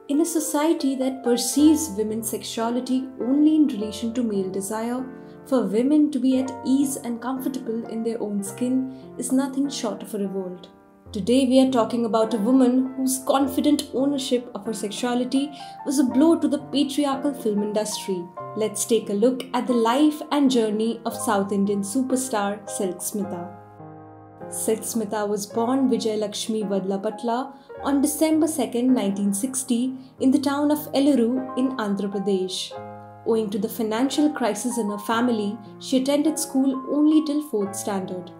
In a society that perceives women's sexuality only in relation to male desire, for women to be at ease and comfortable in their own skin is nothing short of a revolt. Today we are talking about a woman whose confident ownership of her sexuality was a blow to the patriarchal film industry. Let's take a look at the life and journey of South Indian superstar Silk Smitha. Silk Smitha was born Vijay Lakshmi Vadlapatla on December 2, 1960 in the town of Eluru in Andhra Pradesh. Owing to the financial crisis in her family, she attended school only till 4th standard.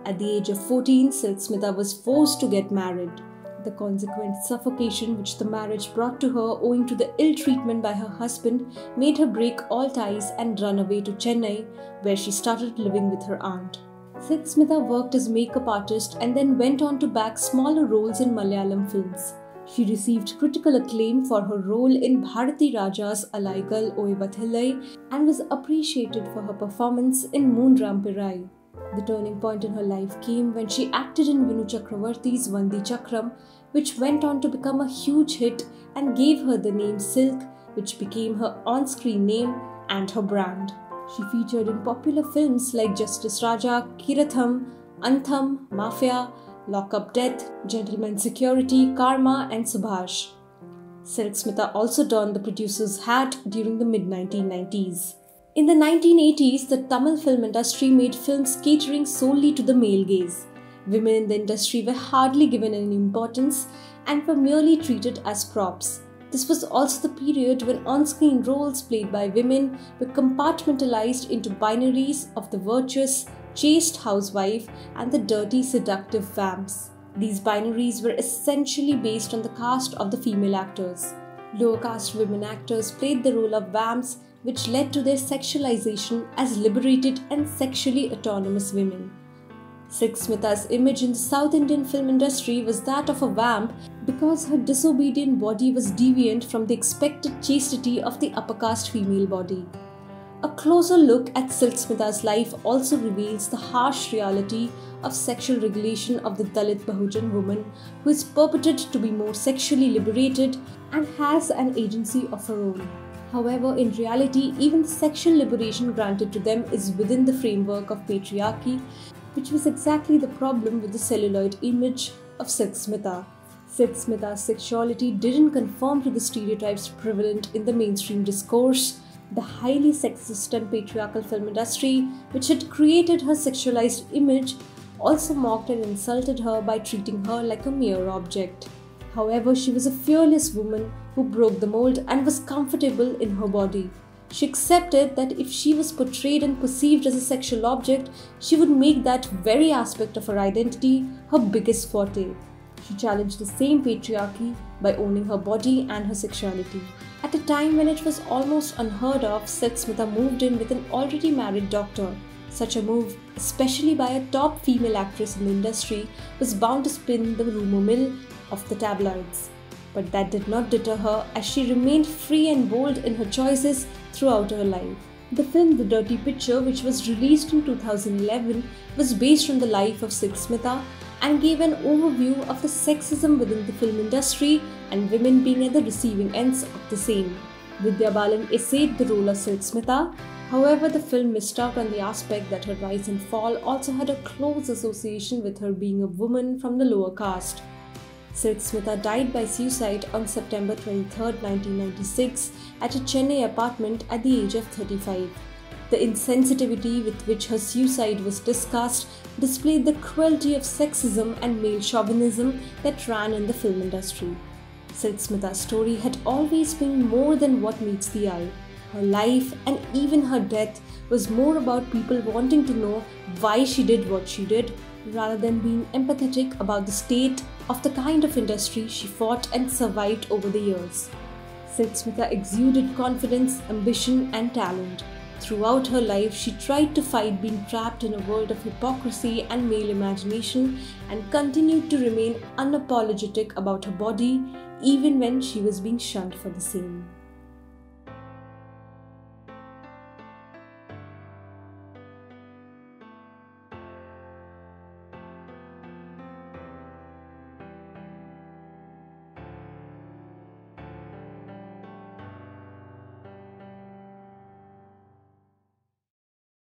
At the age of 14, Silk Smitha was forced to get married. The consequent suffocation which the marriage brought to her owing to the ill treatment by her husband made her break all ties and run away to Chennai, where she started living with her aunt. Silk Smitha worked as makeup artist and then went on to bag smaller roles in Malayalam films. She received critical acclaim for her role in Bharati Raja's Alaigal Oivathillai and was appreciated for her performance in Moonram Pirai. The turning point in her life came when she acted in Vinu Chakravarti's Vandi Chakram, which went on to become a huge hit and gave her the name Silk, which became her on-screen name and her brand. She featured in popular films like Justice Raja, Kiratham, Antham, Mafia, Lock Up Death, Gentleman Security, Karma and Subhash. Silk Smitha also donned the producer's hat during the mid-1990s. In the 1980s, the Tamil film industry made films catering solely to the male gaze. Women in the industry were hardly given any importance and were merely treated as props. This was also the period when on-screen roles played by women were compartmentalized into binaries of the virtuous, chaste housewife and the dirty, seductive vamps. These binaries were essentially based on the caste of the female actors. Lower caste women actors played the role of vamps, which led to their sexualization as liberated and sexually autonomous women. Silk Smitha's image in the South Indian film industry was that of a vamp because her disobedient body was deviant from the expected chastity of the upper caste female body. A closer look at Silk Smitha's life also reveals the harsh reality of sexual regulation of the Dalit-Bahujan woman who is purported to be more sexually liberated and has an agency of her own. However, in reality, even the sexual liberation granted to them is within the framework of patriarchy, which was exactly the problem with the celluloid image of Silk Smitha. Silk Smitha's sexuality didn't conform to the stereotypes prevalent in the mainstream discourse. The highly sexist and patriarchal film industry, which had created her sexualized image, also mocked and insulted her by treating her like a mere object. However, she was a fearless woman who broke the mold and was comfortable in her body. She accepted that if she was portrayed and perceived as a sexual object, she would make that very aspect of her identity her biggest forte. She challenged the same patriarchy by owning her body and her sexuality. At a time when it was almost unheard of, Silk Smitha moved in with an already married doctor. Such a move, especially by a top female actress in the industry, was bound to spin the rumour mill of the tabloids. But that did not deter her as she remained free and bold in her choices throughout her life. The film The Dirty Picture, which was released in 2011, was based on the life of Silk Smitha and gave an overview of the sexism within the film industry and women being at the receiving ends of the same. Vidya Balan essayed the role of Silk Smitha. However, the film missed out on the aspect that her rise and fall also had a close association with her being a woman from the lower caste. Silk Smitha died by suicide on September 23, 1996 at a Chennai apartment at the age of 35. The insensitivity with which her suicide was discussed displayed the cruelty of sexism and male chauvinism that ran in the film industry. Silk Smitha's story had always been more than what meets the eye. Her life and even her death was more about people wanting to know why she did what she did, rather than being empathetic about the state of the kind of industry she fought and survived over the years. Silk Smitha exuded confidence, ambition and talent. Throughout her life, she tried to fight being trapped in a world of hypocrisy and male imagination and continued to remain unapologetic about her body even when she was being shunned for the same.